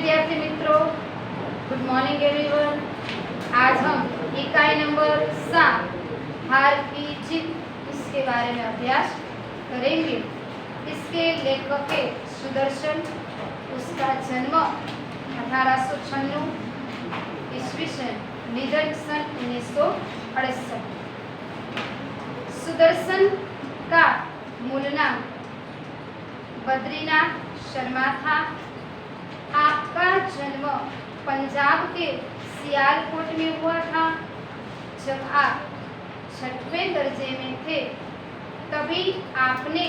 विद्यार्थी मित्रों, good morning everyone. आज हम इकाई नंबर 7 हार की जीत इसके बारे में अभ्यास करेंगे। इसके लेखक है सुदर्शन। उसका जन्म 1896 ईस्वी सन, निधन सन 1968। सुदर्शन का मूल नाम बद्रीनाथ शर्मा था। आपका जन्म पंजाब के सियालकोट में हुआ था। जब आप 6वें दर्जे में थे तभी आपने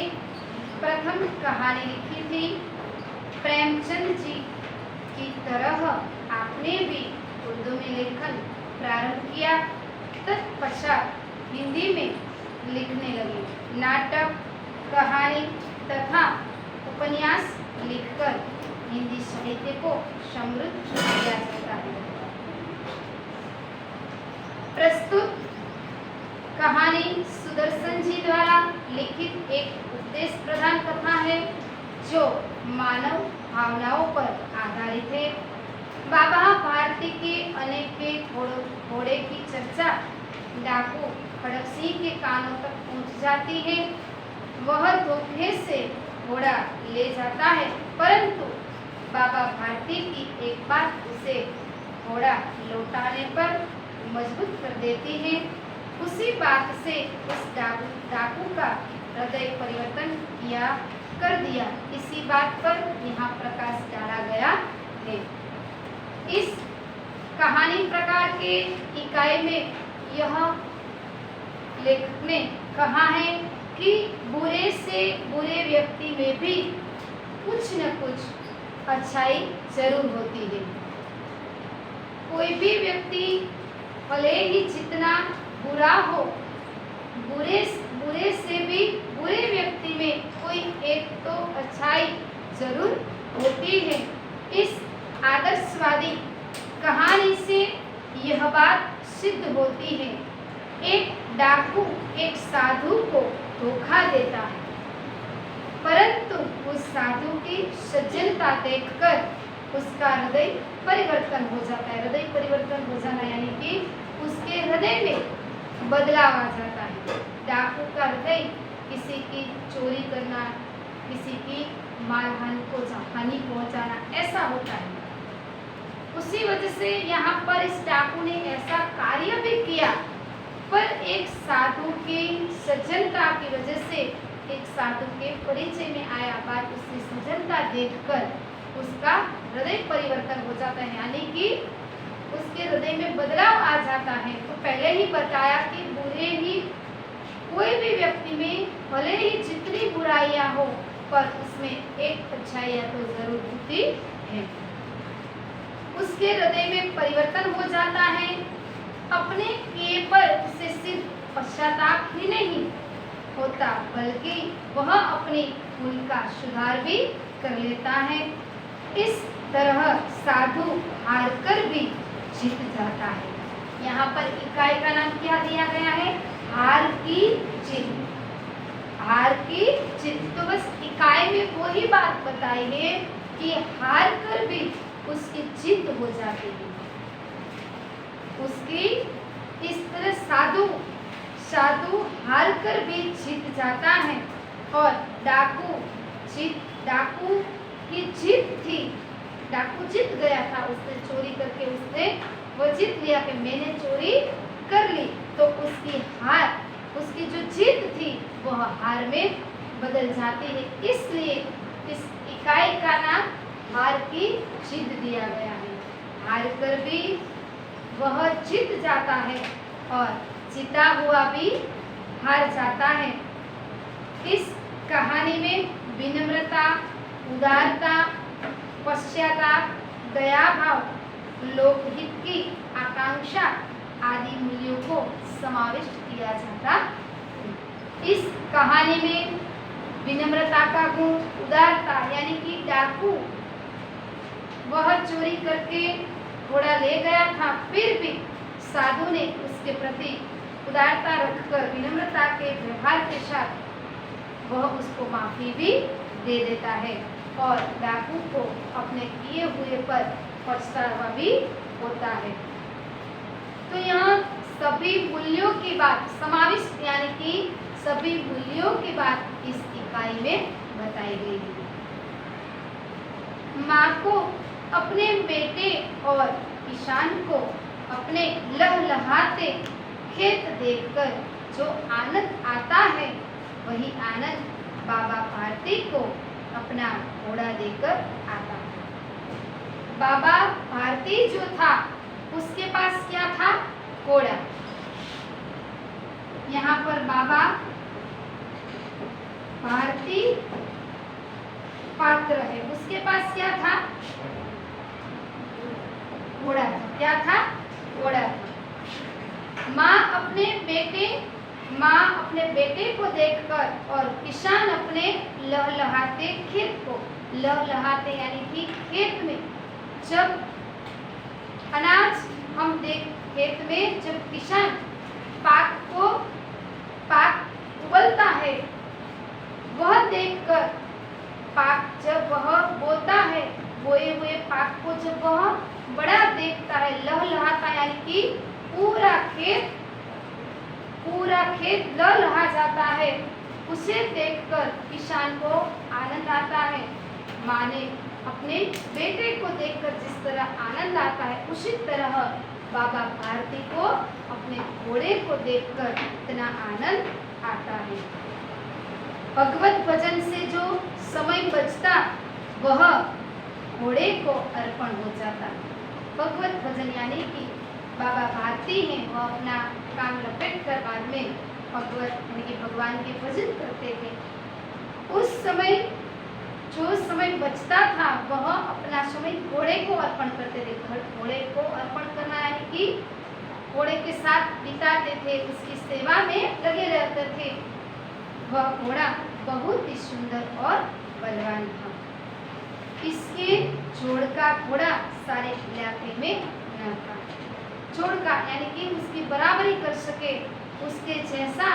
प्रथम कहानी लिखी थी। प्रेमचंद जी की तरह आपने भी उर्दू में लेखन प्रारंभ किया। तत्पश्चात हिंदी में लिखने लगे। नाटक, कहानी तथा उपन्यास लिखकर हिंदी साहित्य को समृद्ध किया जाता है। प्रस्तुत कहानी सुदर्शन जी द्वारा लिखित एक उपदेश प्रधान कथा है जो मानव भावनाओं पर आधारित है। बाबा भारती के अनेक घोड़े की चर्चा डाकू खड़क सिंह के कानों तक पहुंच जाती है। वह धोखे से घोड़ा ले जाता है, परंतु बाबा भारती की एक बात उसे घोड़ा लौटाने पर मजबूत कर देती है। उसी बात से उस डाकू का हृदय परिवर्तन कर दिया। इसी बात पर यहाँ प्रकाश डाला गया है। इस कहानी प्रकार के इकाई में यह लेखक ने कहा है कि बुरे से बुरे व्यक्ति में भी कुछ न कुछ अच्छाई जरूर होती है। कोई भी व्यक्ति भले ही जितना बुरा हो, बुरे से भी बुरे व्यक्ति में कोई एक तो अच्छाई जरूर होती है। इस आदर्शवादी कहानी से यह बात सिद्ध होती है। एक डाकू एक साधु को धोखा देता है, परंतु उस साधु की सज्जनता देखकर उसका हृदय परिवर्तन हो जाता है। हृदय परिवर्तन हो जाना यानी कि उसके हृदय में बदलाव आ जाता है। डाकू का हृदय किसी की चोरी करना, किसी की मानहानि को हानि पहुंचाना, ऐसा होता है। उसी वजह से यहाँ पर इस डाकू ने ऐसा कार्य भी किया, पर एक साधु की सज्जनता की वजह से, एक साधु के परिचय में आया बात उसकी सज्जनता देखकर उसका हृदय परिवर्तन हो जाता है, यानी कि उसके हृदय में बदलाव आ जाता है। तो पहले ही बताया कि बुरे ही कोई भी व्यक्ति में भले ही जितनी बुराइयां हो, पर उसमें एक अच्छाई तो जरूर होती है। उसके हृदय में परिवर्तन हो जाता है। अपने किए पर उसे सिर्फ पश्चाताप ही नहीं होता, बल्कि वह अपनी भूल का सुधार भी कर लेता है। इस तरह साधु हार कर भी जीत जाता है। यहाँ पर इकाई का नाम क्या दिया गया है? हार की जीत। हार की जीत। तो बस इकाई में वही बात बताई है कि हार कर भी उसकी जीत हो जाती है। उसकी इस तरह साधु हार कर भी जीत जाता है। और डाकू की जीत थी। डाकू जीत गया था, उसने चोरी करके उसने वो जीत लिया कि मैंने चोरी कर ली। तो उसकी जो जीत थी वह हार में बदल जाती है। इसलिए इस इकाई का नाम हार की जीत दिया गया है। हार कर भी वह जीत जाता है और जीता हुआ भी हार जाता है। इस कहानी में विनम्रता, उदारता, पश्चाताप, दया भाव, लोकहित की आकांक्षा आदि मूल्यों को समाविष्ट किया जाता है। इस कहानी में विनम्रता का गुण, उदारता यानी कि डाकू वह चोरी करके घोड़ा ले गया था, फिर भी साधु ने उसके प्रति उदारता रखकर विनम्रता के व्यवहार के साथ वह उसको माफी भी दे देता है। और डाकू को अपने किए हुए पर पछतावा भी होता है। तो यहाँ सभी मूल्यों की बात समाविष्ट यानी कि सभी मूल्यों की बात इस इकाई में बताई गई है। माँ को अपने बेटे और किसान को अपने लहलहाते खेत देखकर जो आनंद आता है, वही आनंद बाबा भारती को अपना घोड़ा देकर आता है। बाबा भारती जो था उसके पास क्या था? घोड़ा। यहाँ पर बाबा भारती पात्र है, उसके पास क्या था? घोड़ा था। क्या था? घोड़ा था। माँ अपने बेटे को देखकर और किसान अपने लहलहाते खेत को, लहलहाते यानी कि खेत में जब अनाज हम खेत में जब किसान पाक उबलता है, वह देखकर पाक जब वह बोता है, बोए हुए पाक को जब वह बड़ा देखता है, लहलहाता यानी कि पूरा खेत लहलहा जाता है, उसे देखकर किसान को आनंद आता है। माँ ने अपने बेटे को देखकर जिस तरह आनंद आता है, उसी तरह बाबा भारती को अपने घोड़े को देखकर इतना आनंद आता है। भगवत भजन से जो समय बचता वह घोड़े को अर्पण हो जाता। भगवत भजन यानी कि बाबा भारती हैं, वह अपना काम लपेट कर बाद में भगवान के भजन करते थे। उस समय जो समय बचता था वह अपना समय घोड़े को अर्पण करते थे। घोड़े को अर्पण करना यानी कि घोड़े के साथ बिताते थे, उसकी सेवा में लगे रहते थे। वह घोड़ा बहुत ही सुंदर और बलवान था। इसके जोड़ का घोड़ा सारे इलाके में न था। जोड़ का यानी कि उसकी बराबरी कर सके उसके जैसा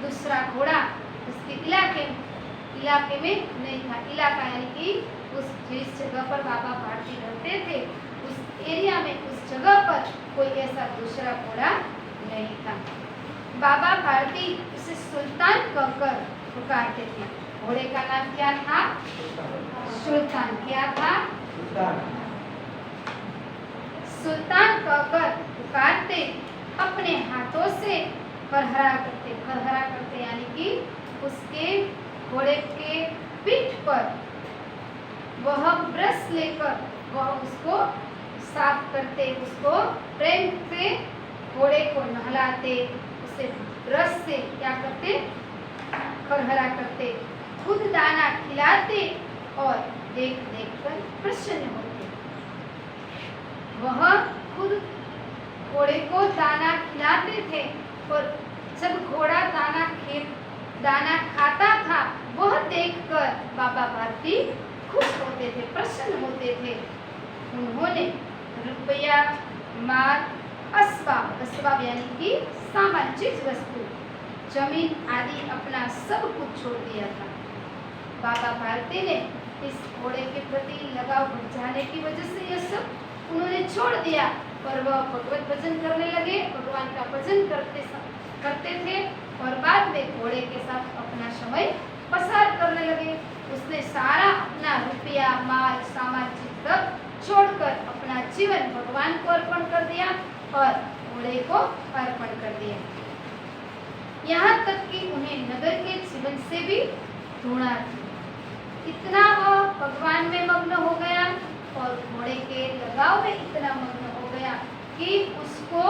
दूसरा घोड़ा उसके इलाके में नहीं था। इलाका यानी कि जिस जगह पर बाबा भारती रहते थे, उस एरिया में, उस जगह पर कोई ऐसा दूसरा घोड़ा नहीं था। बाबा भारती उसे सुल्तान कहकर पुकारते थे। घोड़े का नाम क्या था? सुल्तान। क्या था? सुल्तान कहकर पुकारते, अपने हाथों से फरहरा करते यानी कि उसके घोड़े के पीठ पर वह ब्रश लेकर वह उसको साफ करते, उसको प्रेम से घोड़े को नहलाते, उसे ब्रश से क्या करते? फरहरा करते, खुद दाना खिलाते और देख कर प्रसन्न होते। वह खुद घोड़े को दाना खिलाते थे और जब घोड़ा दाना खाता था, वह देखकर बाबा भारती खुश होते थे, प्रसन्न होते थे। उन्होंने रुपया, माल, असबाब यानी कि सामान, चीज वस्तु, जमीन आदि अपना सब कुछ छोड़ दिया था। बाबा भारती ने इस घोड़े के प्रति लगाव बढ़ जाने की वजह से यह सब उन्होंने छोड़ दिया और वह भगवत भजन करने लगे, भगवान का भजन करते थे और बाद में घोड़े के साथ अपना समय पसार करने लगे। उसने सारा अपना रुपया, माल, सामान सब छोड़कर अपना जीवन भगवान को अर्पण कर दिया और घोड़े को अर्पण कर दिया। यहाँ तक कि उन्हें नगर के जीवन से भी घृणा थी। इतना वह भगवान में मग्न हो गया और घोड़े के लगाव में इतना मग्न हो गया कि उसको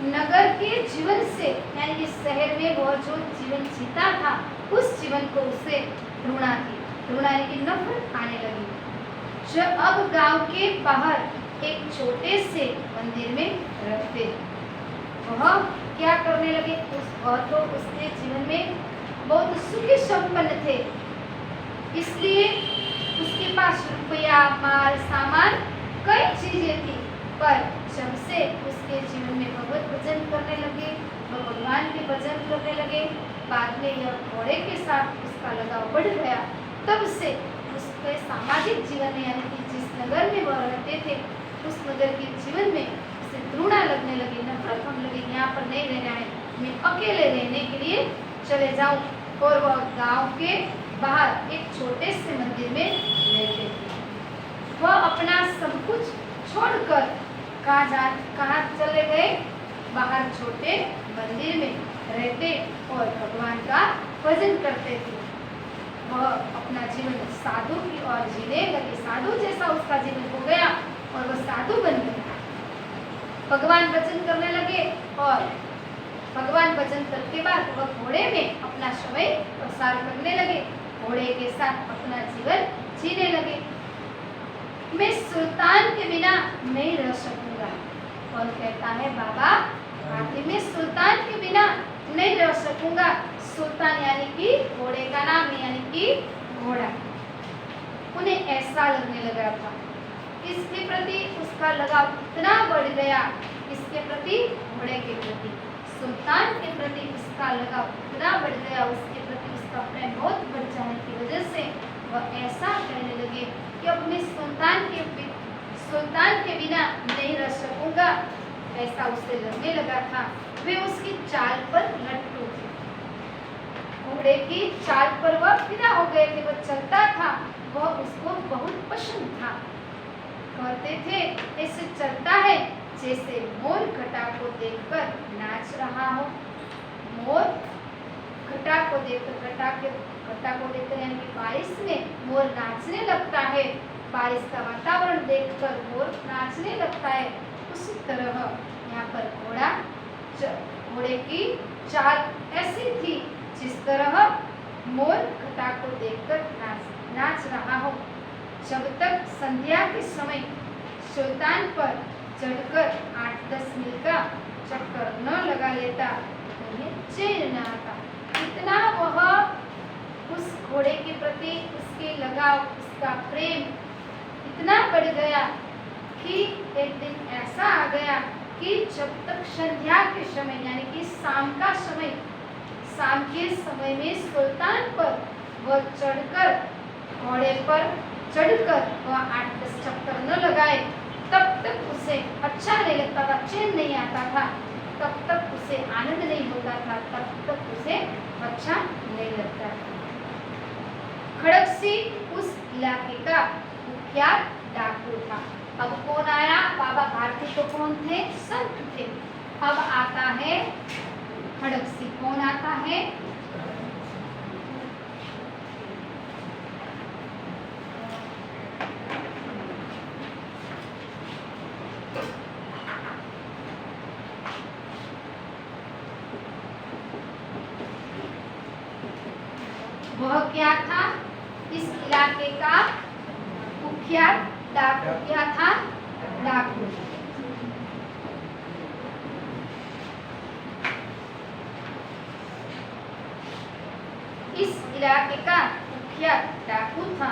नगर के जीवन से यानी कि शहर में वह जो जीवन जीता था, उस जीवन को उसे घृणा थी। घृणा यानी कि नफरत आने लगी। जब अब गांव के बाहर एक छोटे से मंदिर में रहते, वह क्या करने लगे? वह तो उसके जीवन में बहुत सुखी संपन्न थे, इसलिए उसके पास रुपया, माल, सामान, कई चीजें थी। पर जब से उसके जीवन में भगवत भजन करने लगे, वह भगवान के भजन करने लगे, बाद में यह घोड़े के साथ उसका लगाव बढ़ गया। तब से उस उसके सामाजिक जीवन में यानी कि जिस नगर में वह रहते थे उस नगर के जीवन में उसे घृणा लगने लगी, नफरत होने लगी। यहाँ पर नहीं रहना है, मैं अकेले रहने के लिए चले जाऊं। और वह गांव के बाहर एक छोटे से मंदिर में रहते थे। वह अपना सब कुछ छोड़कर कहाँ चले गए? बाहर छोटे मंदिर में रहते और भगवान का भजन करते थे। वह अपना जीवन साधु की ओर जीने लगे, साधु जैसा उसका जीवन हो गया और वह साधु बन गया। भगवान भजन करने लगे और भगवान भजन करने के बाद वह घोड़े में अपना समय प्रसार करने लगे, घोड़े के साथ अपना जीवन जीने लगे। मैं सुल्तान के बिना नहीं रह सकूंगा। कौन कहता है? बाबा आखिर में सुल्तान के बिना नहीं रह सकूंगा। सुल्तान यानी कि घोड़े का नाम, यानी कि घोड़ा। उन्हें ऐसा लगने लगा था, इसके प्रति उसका लगाव इतना बढ़ गया, इसके प्रति, घोड़े के प्रति, सुल्तान के प्रति उसका लगाव इतना बढ़ गया, उसके प्रति उसका प्रेम बहुत बढ़ जाने की वजह से वह ऐसा कहने लगे कि अब मैं सुल्तान के बिना नहीं रह सकूंगा। ऐसा उसे लगने लगा था। वे उसकी चाल पर लट्टू थे, घोड़े की चाल पर वह फिदा हो गए थे। वह चलता था, वह उसको बहुत पसंद था। कहते थे ऐसे चलता है जैसे मोर घटा को देखकर नाच रहा हो। मोर घटा को देखकर यानी कि बारिश में मोर नाचने लगता है, बारिश का वातावरण देखकर मोर नाचने लगता है। उसी तरह यहाँ पर घोड़े की चाल ऐसी थी जिस तरह मोर घटा को देखकर नाच रहा हो। जब तक संध्या के समय सुल्तान पर चढ़कर 8-10 मील का चक्कर न लगा लेता उन्हें चैन न आता। इतना वह उस घोड़े के प्रति उसके लगाव, उसका प्रेम इतना बढ़ गया कि एक दिन ऐसा आ गया कि जब तक संध्या के समय यानी कि शाम के समय में सुल्तान पर वह चढ़कर, घोड़े पर चढ़कर वह 8-10 चक्कर न लगाए तब तक उसे अच्छा नहीं लगता था, चैन नहीं आता था, तब तक उसे आनंद नहीं होता था, तब तक उसे अच्छा नहीं लगता था। खड़गसी उस इलाके का कुख्यात डाकू था। अब कौन आया? बाबा भारती तो कौन थे? संत थे। अब आता है खड़गसी। कौन आता है? वह क्या था? इस इलाके का कुख्यात डाकू। क्या था? डाकू। इस इलाके का कुख्यात डाकू था।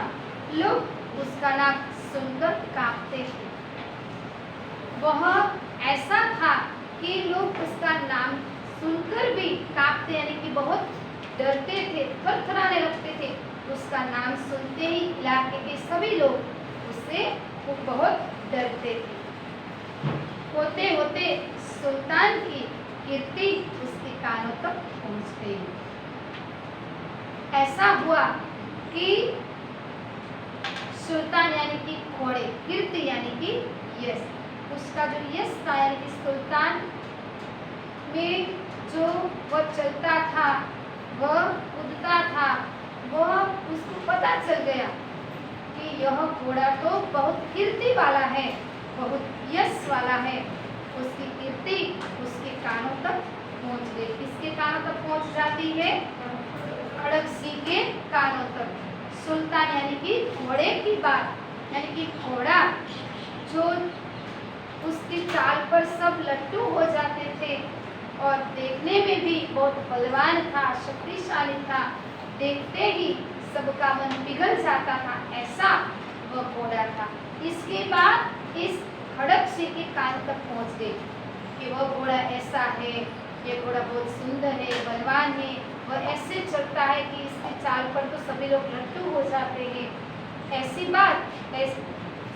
लोग उसका नाम सुनकर कांपते थे। वह ऐसा था कि लोग उसका नाम सुनकर भी कांपते यानी कि बहुत डरते थे, थरथराने लगते थे। उसका नाम सुनते ही इलाके के सभी लोग उससे बहुत डरते थे। होते होते सुल्तान की कीर्ति उसके कानों तक पहुंच गई। ऐसा हुआ कि सुल्तान यानी कि घोड़े, कीर्ति यानी कि यश, उसका जो यश था यानी कि सुल्तान में जो वह चलता था, वह कूदता था, वह उसको पता चल गया कि यह घोड़ा तो बहुत कीर्ति वाला है, बहुत यश वाला है। उसकी कीर्ति उसके कानों तक पहुंच गई। किसके कानों तक पहुंच जाती है? खड़गसी के कानों तक। सुल्तान यानी कि घोड़े की बात, यानी कि घोड़ा जो उसकी चाल पर सब लट्टू हो जाते थे और देखने में भी बहुत बलवान था, शक्तिशाली था, देखते ही सबका मन पिघल जाता था, ऐसा वह घोड़ा था। इसके बाद इस खड़गसी के कान तक पहुंच गई कि वह घोड़ा ऐसा है, ये घोड़ा बहुत सुंदर है, बलवान है, वह ऐसे चलता है कि इसकी चाल पर तो सभी लोग लट्टू हो जाते हैं। ऐसी बात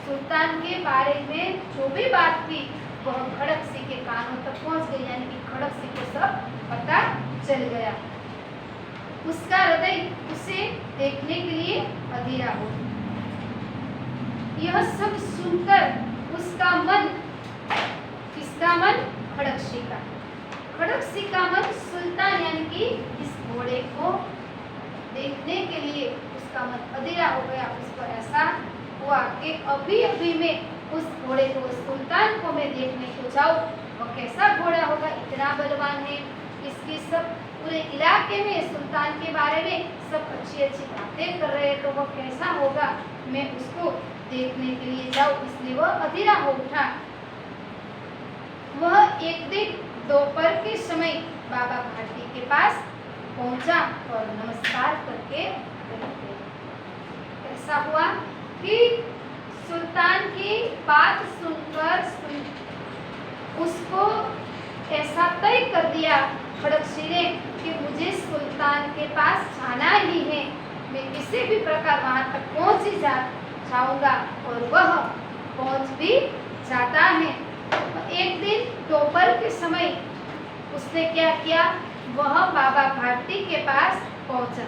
सुल्तान के बारे में जो भी बात थी वह खड़क-सिंह के कानों तक पहुंच गई, यानी कि खड़क-सिंह को सब पता चल गया। उसका हृदय उसे देखने के लिए अधीरा हो गया। यह सब सुनकर उसका मन, किसका मन? खड़क-सिंह का। खड़क-सिंह का मन सुल्तान यानी कि इस घोड़े को देखने के लिए उसका मन अधीरा हो गया। उसको ऐसा हुआ कि अभी अभी में उस घोड़े को, सुल्तान को मैं देखने को जाऊं, वह कैसा घोड़ा होगा, इतना बलवान है, इसकी सब पूरे इलाके में सुल्तान के बारे में सब अच्छी अच्छी बातें कर रहे हैं, तो वह कैसा होगा, मैं उसको देखने के लिए जाऊं, इसलिए वह अधीरा हो उठा। वह एक दिन दोपहर के समय बाबा भारती के पास पहुंचा और नमस्कार करके ऐसा हुआ कि सुल्तान की बात सुनकर उसको ऐसा तय कर दिया खड़क-सिंह ने कि मुझे सुल्तान के पास जाना ही है, मैं किसी भी प्रकार वहां तक पहुंच ही जाऊंगा, और वह पहुंच भी जाता है। एक दिन दोपहर के समय उसने क्या किया, वह बाबा भारती के पास पहुंचा।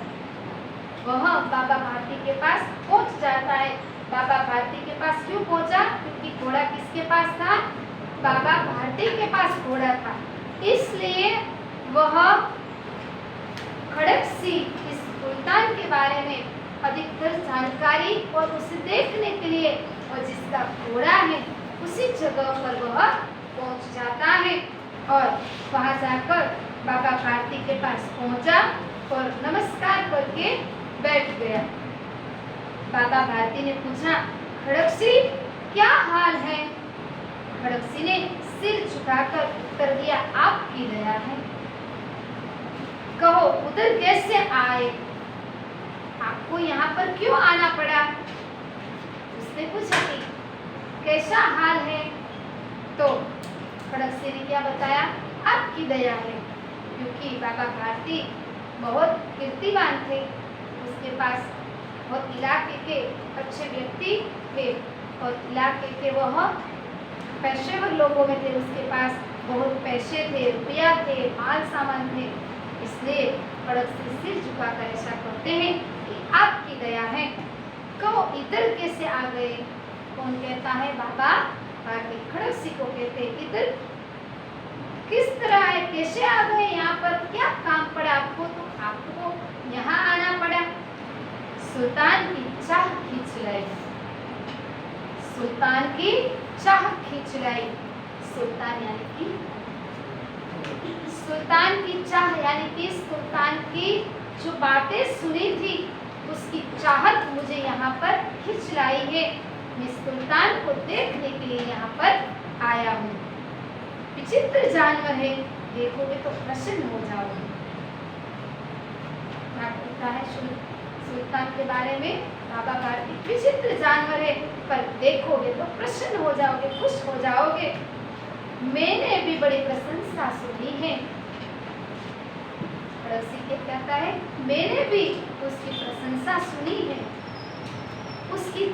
वह बाबा भारती के पास पहुंच जाता है। बाबा भारती के पास क्यों पहुंचा? क्योंकि घोड़ा किसके पास था? बाबा भारती के पास घोड़ा था, इसलिए वह खड़क-सिंह इस सुल्तान के बारे में अधिकतर जानकारी और उसे देखने के लिए, और जिसका घोड़ा है उसी जगह पर वह पहुंच जाता है और वहां जाकर बाबा भारती के पास पहुंचा और नमस्कार करके बैठ गया। बाबा भारती ने पूछा, खड़क-सिंह क्या हाल है? खड़क-सिंह ने सिर झुकाकर उत्तर दिया, आपकी दया है। कहो उधर कैसे आए? आपको यहाँ पर क्यों आना पड़ा? उसने पूछा कि कैसा हाल है? तो खड़क-सिंह ने क्या बताया, आपकी दया है, क्योंकि बाबा भारती बहुत कीर्तिवान थे, उसके पास बहुत इलाके के अच्छे व्यक्ति थे और इलाके के वह पेशेवर लोगों में थे, उसके पास बहुत पैसे थे, रुपया थे, माल सामान थे, इसलिए खड़क-सिंह सिर झुकाकर ऐसा कहते हैं कि आपकी दया है। कहो इधर कैसे आ गए? कौन कहता है? बाबा भारती खड़क-सिंह को कहते, इधर किस तरह है, कैसे आ गए यहाँ पर, क्या काम पड़ा आपको, तो आपको यहाँ आना पड़ा? सुल्तान की चाह खींच लाई। सुल्तान की चाह खींच लाई। सुल्तान यानी कि सुल्तान की चाह यानी कि सुल्तान की जो बातें सुनी थी उसकी चाहत मुझे यहाँ पर खींच लाई है। मैं सुल्तान को देखने के लिए यहाँ पर आया हूँ। विचित्र जानवर है, देखोगे तो प्रसन्न हो जाओगे। लिखा है सुल्तान के बारे में, बाबा भारती विचित्र जानवर है, पर देखोगे तो प्रसन्न हो जाओगे, खुश हो जाओगे। मैंने भी बड़ी प्रशंसा सुनी है। खड़क-सिंह कहता है, मैंने भी उसकी प्रशंसा सुनी है, उसकी